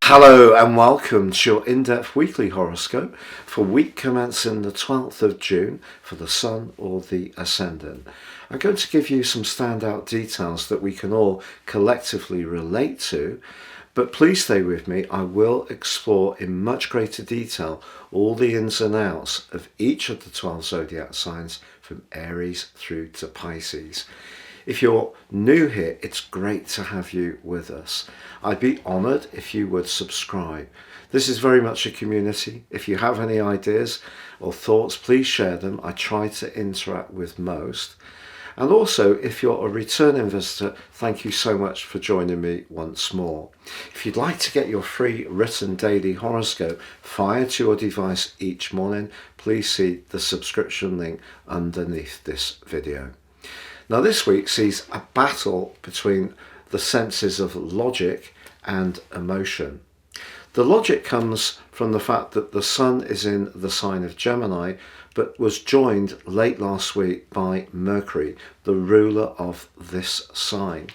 Hello and welcome to your in-depth weekly horoscope for week commencing the 12th of June for the Sun or the Ascendant. I'm going to give you some standout details that we can all collectively relate to, but please stay with me. I will explore in much greater detail all the ins and outs of each of the 12 zodiac signs from Aries through to Pisces. If you're new here, it's great to have you with us. I'd be honoured if you would subscribe. This is very much a community. If you have any ideas or thoughts, please share them. I try to interact with most. And also, if you're a returning visitor, thank you so much for joining me once more. If you'd like to get your free written daily horoscope fired to your device each morning, please see the subscription link underneath this video. Now this week sees a battle between the senses of logic and emotion. The logic comes from the fact that the Sun is in the sign of Gemini, but was joined late last week by Mercury, the ruler of this sign.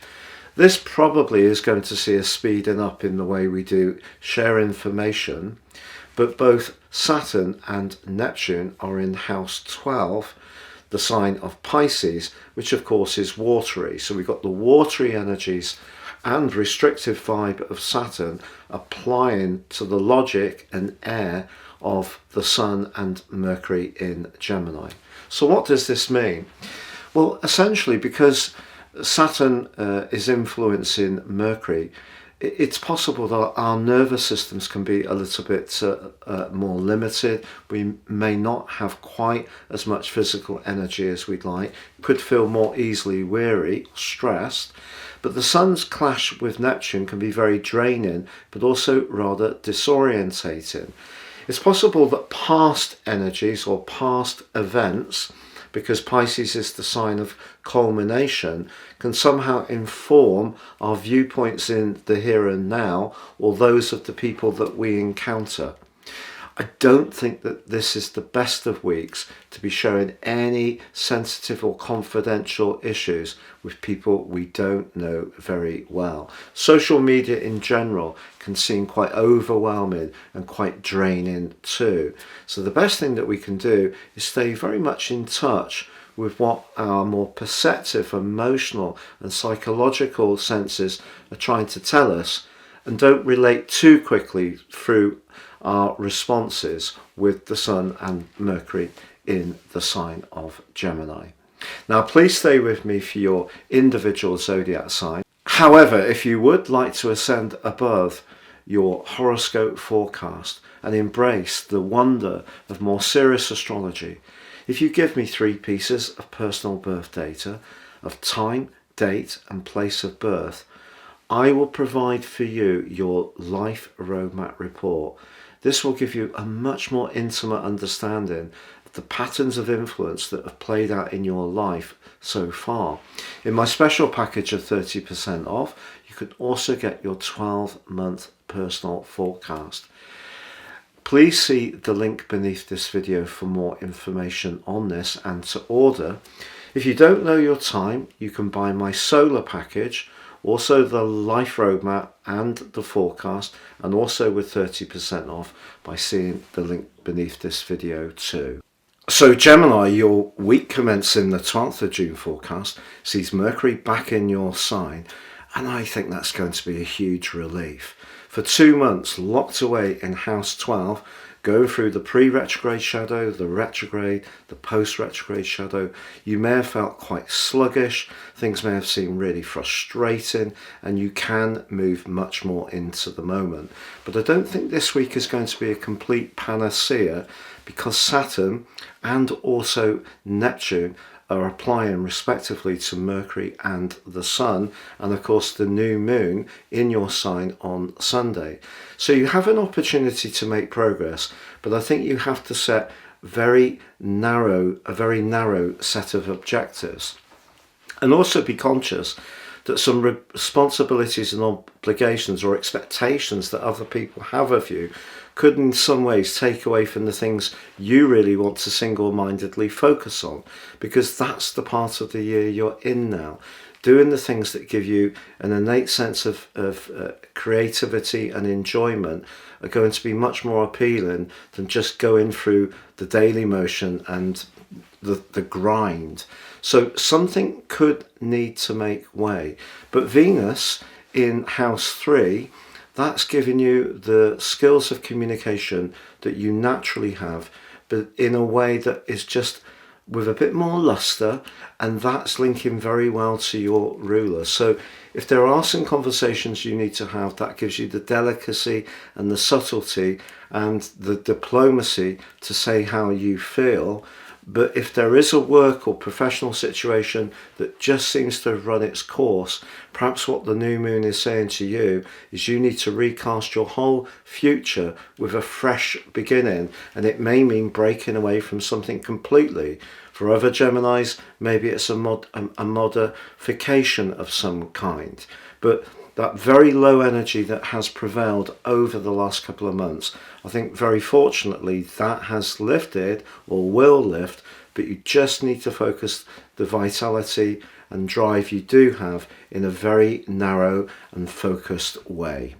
This probably is going to see a speeding up in the way we do share information, but both Saturn and Neptune are in house 12, the sign of Pisces, which of course is watery. So we've got the watery energies and restrictive vibe of Saturn applying to the logic and air of the Sun and Mercury in Gemini. So what does this mean? Well, essentially, because Saturn is influencing Mercury, it's possible that our nervous systems can be a little bit more limited. We may not have quite as much physical energy as we'd like, could feel more easily weary, stressed. But the Sun's clash with Neptune can be very draining, but also rather disorientating. It's possible that past energies or past events, because Pisces is the sign of culmination, can somehow inform our viewpoints in the here and now, or those of the people that we encounter. I don't think that this is the best of weeks to be sharing any sensitive or confidential issues with people we don't know very well. Social media in general can seem quite overwhelming and quite draining too. So the best thing that we can do is stay very much in touch with what our more perceptive, emotional and psychological senses are trying to tell us, and don't relate too quickly through our responses with the Sun and Mercury in the sign of Gemini. Now please stay with me for your individual zodiac sign. However, if you would like to ascend above your horoscope forecast and embrace the wonder of more serious astrology, if you give me 3 pieces of personal birth data of time, date and place of birth, I will provide for you your life roadmap report. This will give you a much more intimate understanding of the patterns of influence that have played out in your life so far. In my special package of 30% off, you can also get your 12-month personal forecast. Please see the link beneath this video for more information on this and to order. If you don't know your time, you can buy my solar package, also the life roadmap and the forecast, and also with 30% off by seeing the link beneath this video too. So Gemini, your week commencing the 12th of June forecast sees Mercury back in your sign, and I think that's going to be a huge relief. For 2 months locked away in house 12, going through the pre-retrograde shadow, the retrograde, the post-retrograde shadow, you may have felt quite sluggish, things may have seemed really frustrating, and you can move much more into the moment. But I don't think this week is going to be a complete panacea, because Saturn and also Neptune are applying respectively to Mercury and the Sun, and of course the new moon in your sign on Sunday. So you have an opportunity to make progress, but I think you have to set a very narrow set of objectives, and also be conscious that some responsibilities and obligations or expectations that other people have of you could in some ways take away from the things you really want to single-mindedly focus on, because that's the part of the year you're in now. Doing the things that give you an innate sense of creativity and enjoyment are going to be much more appealing than just going through the daily motion and the grind. So something could need to make way. But Venus in house 3, that's giving you the skills of communication that you naturally have, but in a way that is just with a bit more luster, and that's linking very well to your ruler. So if there are some conversations you need to have, that gives you the delicacy and the subtlety and the diplomacy to say how you feel. But if there is a work or professional situation that just seems to have run its course, perhaps what the new moon is saying to you is you need to recast your whole future with a fresh beginning, and it may mean breaking away from something completely. For other Geminis, maybe it's a modification of some kind. But that very low energy that has prevailed over the last couple of months, I think very fortunately that has lifted or will lift, but you just need to focus the vitality and drive you do have in a very narrow and focused way.